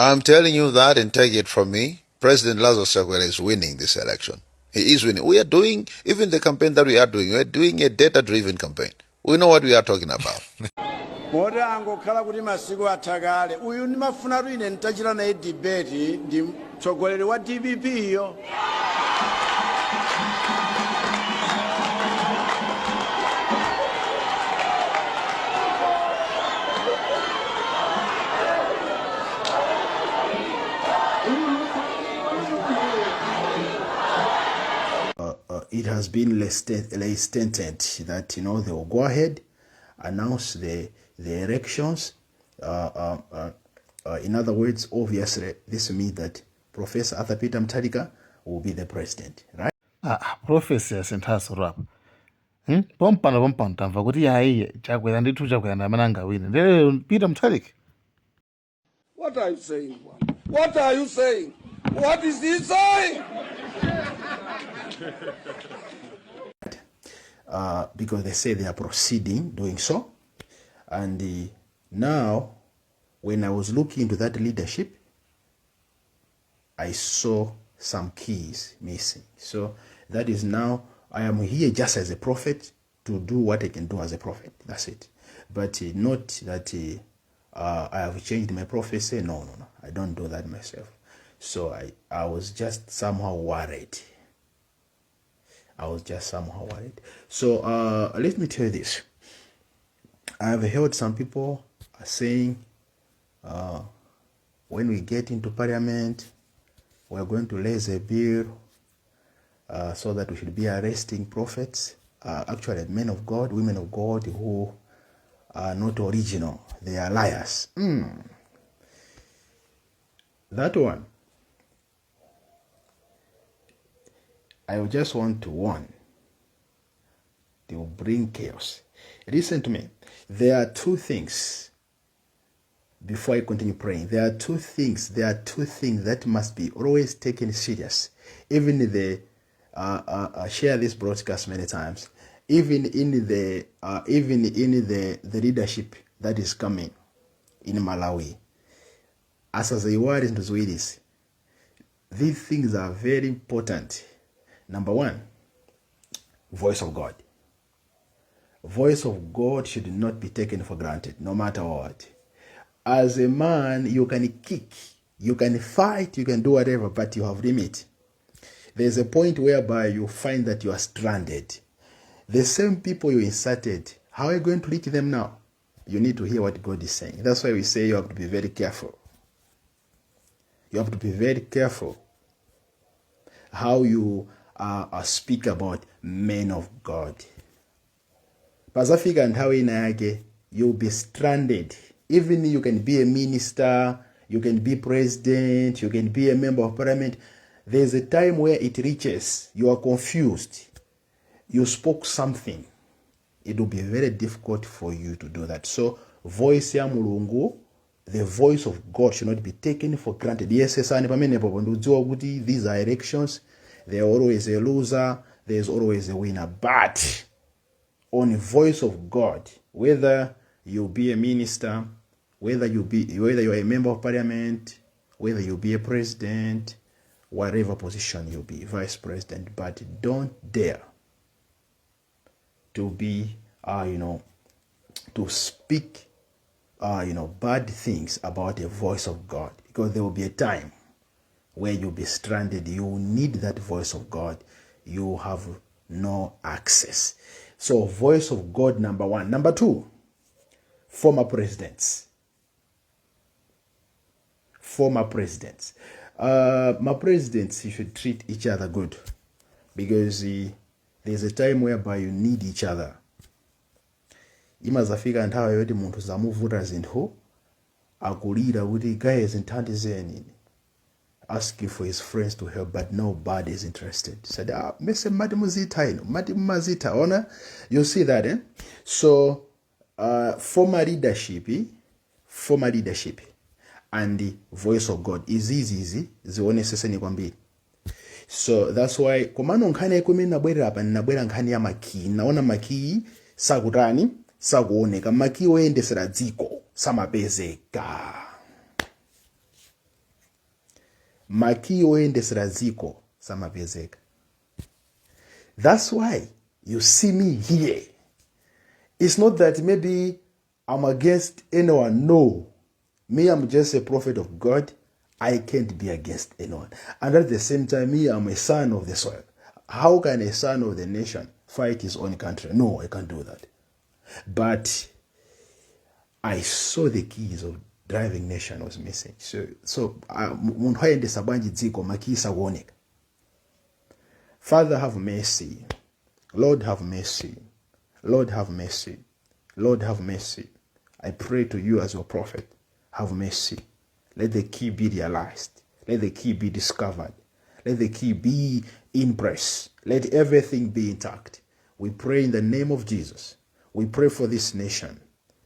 I'm telling you that, and take it from me. President Lazalo is winning this election. He is winning. We are doing, even the campaign that we are doing a data-driven campaign. We know what we are talking about. Moda angokhala kuti masiku athakale uyu ndimafuna ine nitachita naye debate ndi mtsogoleri wa DPP iyo. It has been stated that they will go ahead, announce the elections. In other words, obviously, this means that Professor Arthur Peter Mutharika will be the president, right? Professor senthaso rap. Pompano tamva kuti yayi chakwera ndithu chakwera ndamananga wina. Ndele Peter Mutharika. What are you saying? What are you saying? What is he saying? Because they say they are proceeding doing so. And now, when I was looking into that leadership, I saw some keys missing. So that is now, I am here just as a prophet to do what I can do as a prophet. That's it. But not that I have changed my prophecy. No. I don't do that myself. So I was just somehow worried. So let me tell you this. I have heard some people are saying when we get into parliament, we're going to raise a bill so that we should be arresting prophets, actually men of God, women of God who are not original. They are liars. That one, I just want to warn. They will bring chaos. Listen to me. There are two things. Before I continue praying, there are two things that must be always taken serious. Even the share this broadcast many times. Even in the leadership that is coming in Malawi. As they were in the Swedish, these things are very important. Number one, voice of God. Voice of God should not be taken for granted, no matter what. As a man, you can kick, you can fight, you can do whatever, but you have limit. There's a point whereby you find that you are stranded. The same people you inserted, how are you going to reach them now? You need to hear what God is saying. That's why we say you have to be very careful. You have to be very careful how you speak about men of God. Pacific and how you'll be stranded. Even you can be a minister, you can be president, you can be a member of parliament. There's a time where it reaches, you are confused. You spoke something. It will be very difficult for you to do that. So, voice ya mulungu, the voice of God should not be taken for granted. Yes, these are elections. There are always a loser. There's always a winner. But on the voice of God, whether you be a minister, whether you're a member of parliament, whether you be a president, whatever position you be, vice president, but don't dare to be, to speak, bad things about the voice of God, because there will be a time where you'll be stranded. You need that voice of God. You have no access. So, voice of God, number one. Number two, former presidents. My presidents, you should treat each other good, because there's a time whereby you need each other. Imazafika nthawi yoti munthu zamuvuta zinthu akulira kuti guys nthandizeni, asking for his friends to help, but nobody is interested. Said, Mr. Mazita, honor. You see that, eh? So, former leadership and the voice of God is easy. Zione seseni kwambiri. So that's why komano nkhani yakumi nabwera apa nabwera nkhani ya makii. Naona makii sakutani sakuoneka. Makii oyendesera dziko samapezeka. maki oyendesera dziko samapezeka. That's why you see me here. It's not that maybe I'm against anyone. No. Me, I'm just a prophet of God. I can't be against anyone. And at the same time, me, I'm a son of the soil. How can a son of the nation fight his own country? No, I can't do that. But I saw the keys of driving nation was missing. So Father, have mercy. Lord, have mercy. Lord, have mercy. Lord, have mercy. I pray to you as your prophet. Have mercy. Let the key be realized. Let the key be discovered. Let the key be impressed. Let everything be intact. We pray in the name of Jesus. We pray for this nation,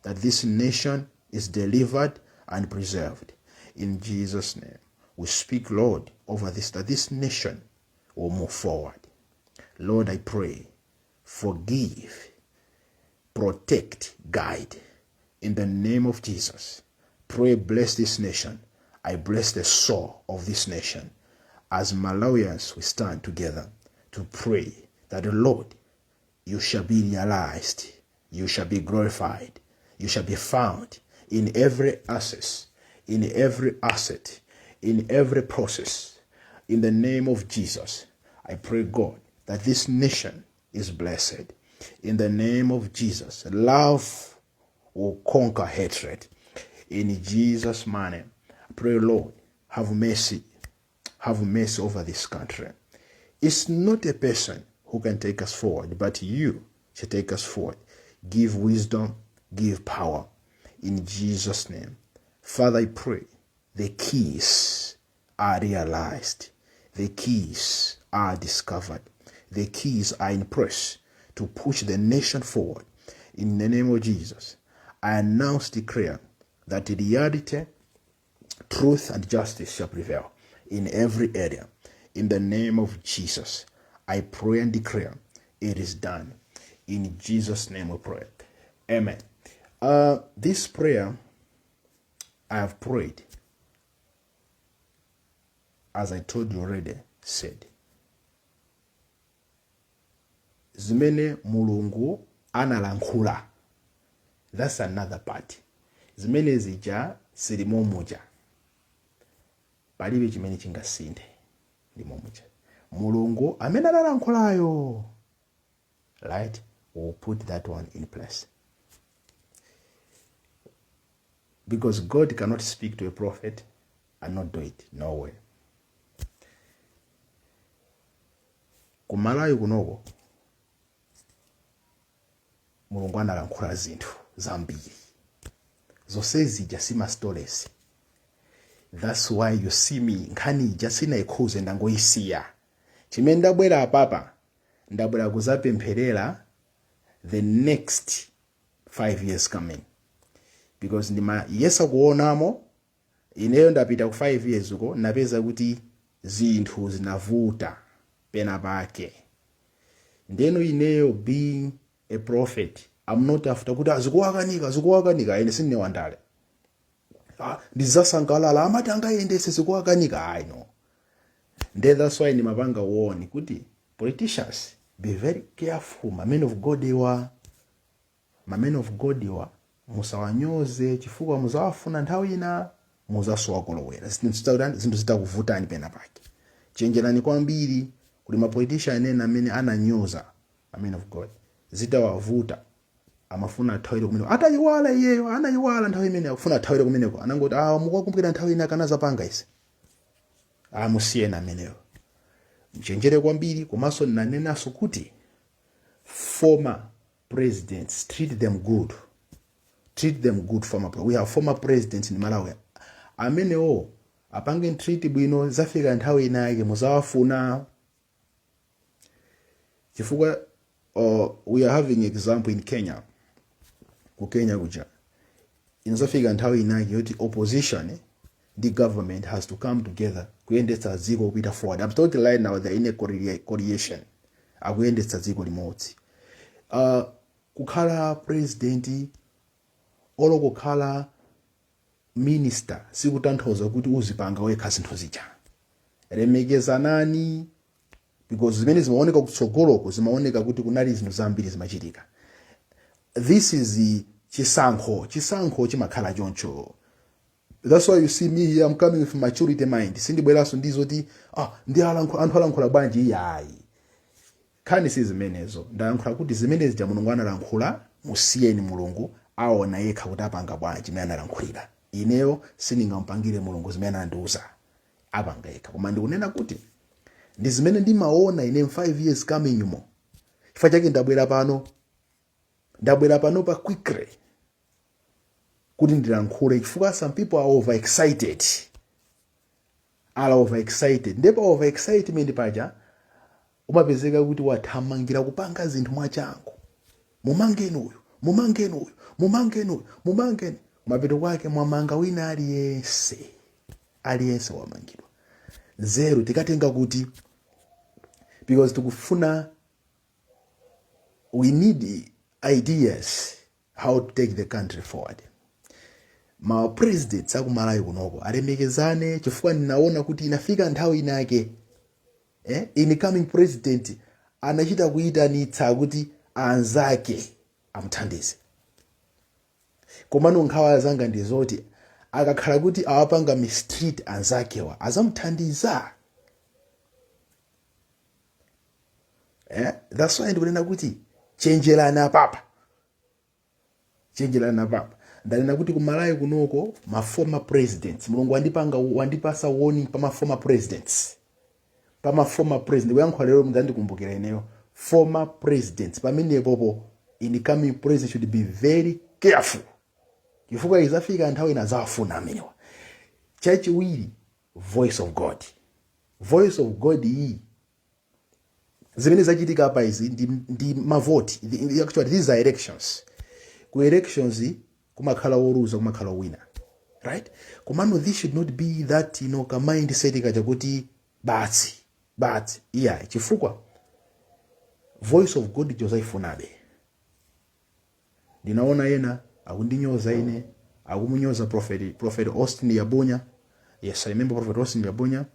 that this nation is delivered and preserved. In Jesus' name, we speak, Lord, over this, that this nation will move forward. Lord, I pray, forgive, protect, guide. In the name of Jesus, pray, bless this nation. I bless the soul of this nation. As Malawians, we stand together to pray that the Lord, you shall be realized, you shall be glorified, you shall be found in every access, in every asset, in every process. In the name of Jesus, I pray, God, that this nation is blessed. In the name of Jesus, love will conquer hatred. In Jesus' name, I pray, Lord, have mercy. Have mercy over this country. It's not a person who can take us forward, but you shall take us forward. Give wisdom, give power. In Jesus' name. Father, I pray the keys are realized. The keys are discovered. The keys are in press to push the nation forward. In the name of Jesus, I announce, declare that reality, truth, and justice shall prevail in every area. In the name of Jesus, I pray and declare it is done. In Jesus' name we pray. Amen. This prayer I have prayed, as I told you already, said, zimene mulungu analankhula. That's another part. Zimene zija silimo muja. Palibe chimene chingasinthe limo muja. Mulungu amene analankhulayo. Right? We'll put that one in place. Because God cannot speak to a prophet and not do it. No way. Kumalayo kunoko mulungu analankhula zinthu zambiri. Zonse zija sima stories. That's why you see me nkhani ija sinaikhuze ndangoyisiya. Chimene ndabwera apapa ndabwera kuzapempherera the next 5 years coming. Because ndima yesa kuonamo ineyo ndapita ku 5 years uko napeza kuti zinthu zinavuta pena pake. Ndeno ineyo being a prophet, I'm not after kuti azikuwakanika ine sinne wandale. Ndizasangalala amati angayendese zikuwakanika. I know. That's why ndimapanga woni kuti politicians be very careful. My men of God musawanyoze chifukwa muzawafuna nthawi ina muzasowa kolowera. Zinthu zitakuvutani pena pake. Chenjerani kwambiri kuti ma politician ena amene ananyoza a men of God zitawavuta amafuna thawire kumeneko. Atayiwala iyeyo anayiwala nthawi imene akufuna thawire kumeneko. Anangoti mukakumbukira nthawi ina kana zapanga isi. Musiyena ameneyo. Mchenjere kwambiri komanso nanenaso kuti former presidents, treat them good. Treat them good. We have former presidents in Malawi. Amenewo apange treat bwino zafika nthawi inake muzawafuna. Chifukwa we are having example in Kenya. Ku Kenya kuja. Inazafika nthawi inake yoti opposition the government has to come together kuyendetsa dziko kupita forward. I'm talking right now they're in a coalition. Akuyendetsa dziko limodzi. Kukhala president olo kukhala minister sikutanthauza kuti uzipanga wekha zinthu zija. lemekezanani, because zimene zimaoneka kutsogoloko zimaoneka kuti kunali zinthu zambiri zimachitika. This is chisankho chimakhala choncho. That's why you see me here, I'm coming with maturity mind. Sindibweraso ndizoti ndi anthu alankhula bwanji yayi. Khani si zimenezo. Ndalankhula kuti zimene zija Mulungu analankhula, musiyeni Mulungu aona yekha kuti apanga bwanji mene analankhulira. Ineyo sindingampangire Mulungu zimene andiuza apanga yekha. Koma ndikunena kuti ndi zimene ndimaona ine 5 years coming yumo. Chifukwa chake ndabwera pano pa quickly kuti ndilankhule, chifukwa some people are overexcited. Ndipo overexcitement paja umapezeka kuti wathamangira kupanga zinthu mwachangu. Mumangeni uyu. Mapeto kwake mwamanga wina aliyense wamangidwa. Zero tikatenga kuti because tukufuna, we need ideas how to take the country forward. Ma presidents akumalawi kunoko alemekezane, chifukwa ninaona kuti inafika nthawi inake incoming president anachita kuyitanitsa kuti anzake amthandize. Komano nkhawa zanga ndizoti akakhala kuti awapanga mistreat anzakewa azamthandiza. That's why ndikunena kuti chenjerana papa. Ndanena kuti kumalawi kunoko ma former presidents, Mulungu wandipasa warning pa ma former presidents. Kuyankhula lero mdzandikumbukira ineyo. Former presidents pamene popo incoming president should be very careful. Chifukwa izafika nthawi inazafuna amenewa. Chachiwiri, voice of God iyi. Zimene zachitika apa izi ndi mavoti. Actually these are elections. Ku elections kumakhala woruza kumakhala wina. Right? Komano this should not be that ka mindset kaja kuti basi. Yeah, chifukwa voice of God jozaifunabe. Ndinaona yena akundinyoza ine, akumunyoza Prophet Austin Yabonya. Yes, I remember Prophet Austin Yabonya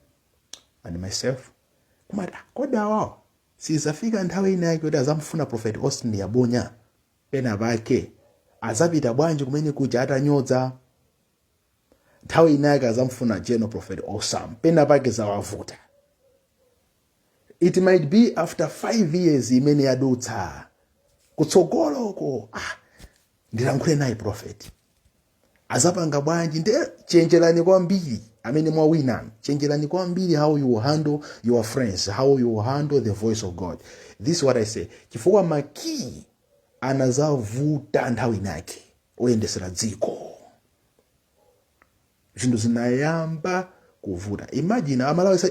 and myself. Kumada koda wao sizafika nthawi ina yake kuti azamfuna Prophet Austin Yabonya pena bake azapita bwanji kumene kuja atanyoza. Nthawi ina yake azamfuna General Prophet Osam pena bake zawavuta. It might be after 5 years imene yadutsa kutsogoloko ndilankhule naye prophet azapanga bwanji. Nde chenjerani kwambiri amene mwawina, chenjerani kwambiri how you handle your friends, how you handle the voice of God. This is what I say. Chifukwa maki anazavuta nthawi inake oyendesera dziko, zinthu zinayamba kuvuta. Imagine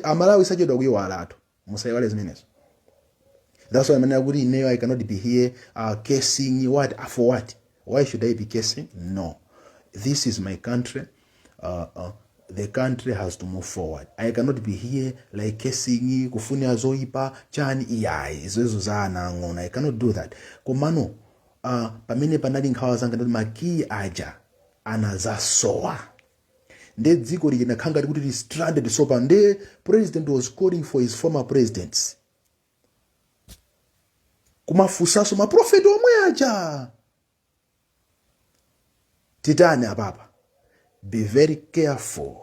amalawi sachedwa kuyiwala athu, musayiwale zimenezo. That's why I'm saying I cannot be here casing what for what. Why should I be casing? No. This is my country. The country has to move forward. I cannot be here like casing kufunia zoipa chani iyai zozo zana ngona. I cannot do that. Komano pamene panali nkhawa zanga ndoti maki aja anazasowa. Nde dziko likhanga kuti stranded so pande president was calling for his former presidents. Kumafusaso maprofeti omwe aja. Titani apapa. Be very careful.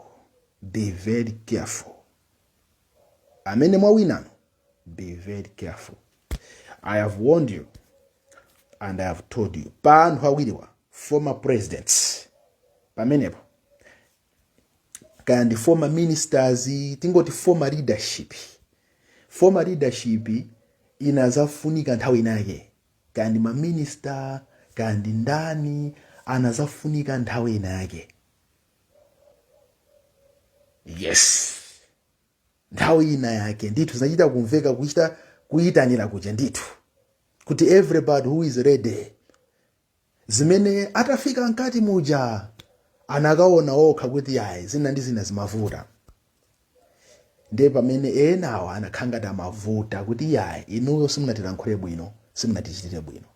Amene mwawinano. Be very careful. I have warned you and I have told you. Panu hawiliwa former presidents. Pamenepo. Kandi former ministers, tingoti former leadership. Former leadership inazafunika nthawi inake. Kandi ma minister, kandi ndani anazafunika nthawi inake. Yes. Nthawi ina yake ndithu zinachita kumveka kuyitanira kuja ndithu. Kuti everybody who is ready. Zimene atafika nkati muja anakaona okha kuti yayi zina ndi zina zimavuta. Nde pamene enawa anakhanga tamavuta kuti yayi inuyo simunatilankhule bwino, simunatichitire bwino.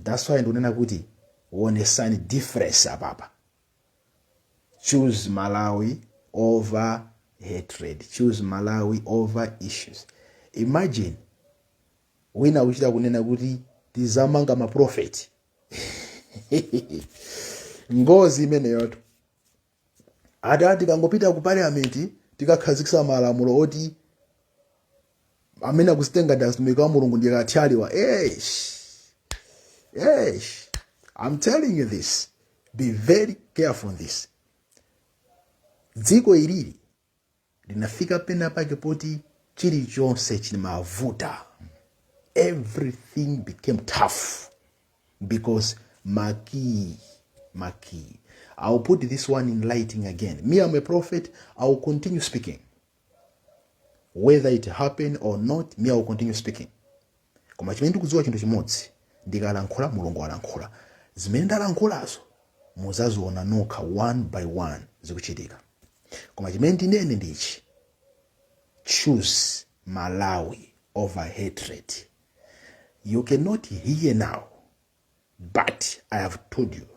That's why ndunena kuti wonesani difference apapa. Choose Malawi over hatred. Choose Malawi over issues. Imagine wina uchita kunena kuti tizamanga maprofeti. Ngozi imene yoto. Ati tikangopita ku parliament tikakhazikisa malamulo oti amene akusitenga ndazitumika wa Mulungu ndiye katyaliwa. I'm telling you this. Be very careful on this. Dziko ilili linafika pena pake poti chilichonse chilimavuta. Everything became tough because Maki. I'll put this one in writing again. Me, I'm a prophet. I will continue speaking. Whether it happened or not, me, I will continue speaking. Koma chimene kuziwa chintu chimodzi, ndikalankhula Mulungu alankhula. Zimene ndalankhulazo muzaziona nokha one by one zikuchitika. Koma chimene ndinene ndichi, choose Malawi over hatred. You cannot hear now, but I have told you,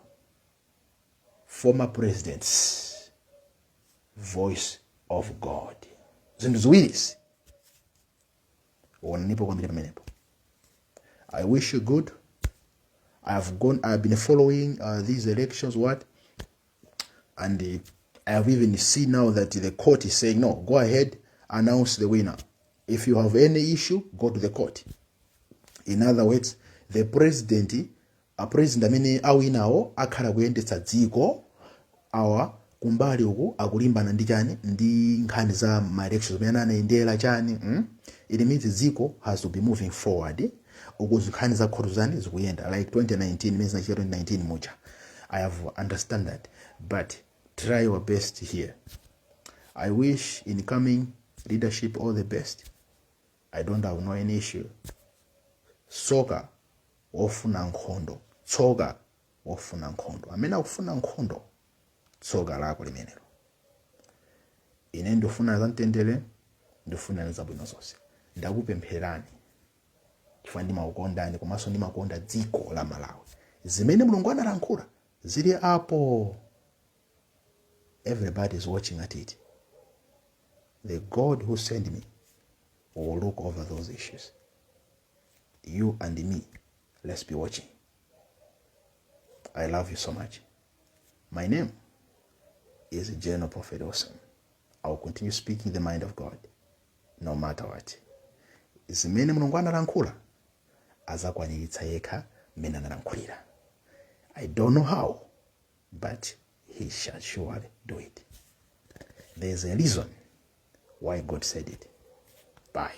former presidents, voice of God. Zinthu ziwiri. Nipo kwambiri pamenepo. I wish you good. I've been following these elections, and I have even seen now that the court is saying, no, go ahead, announce the winner. If you have any issue, go to the court. In other words, the president amene awinawo akhala kuyendetsa dziko awa kumbali uku akulimbana ndi chani ndi nkhani za my elections zimene anayendera chani. It means dziko has to be moving forward. Ukuzi nkhani za khotho zani zikuyenda like 2019 means 2019 mucha. I have understand that, but try your best here. I wish incoming leadership all the best. I don't have no any issue. Soka ofuna nkhondo. Tsoga ofuna nkhondo. Amene akufuna nkhondo tsoga lako limenelo. Ine ndofuna zamtendere, ndofuna zabwino zonse. Ndakupempherani chifukwa ndimakukondani komanso ndimakonda dziko la Malawi. Zimene Mulungu analankhula zili apo. Everybody is watching at it. The God who sent me will look over those issues. You and me, let's be watching. I love you so much. My name is General Prophet Awesome. I will continue speaking the mind of God, no matter what. Zimene Mulungu analankhula azakwaniritsa yekha mmene analankhulira. I don't know how, but he shall surely do it. There's a reason why God said it. Bye.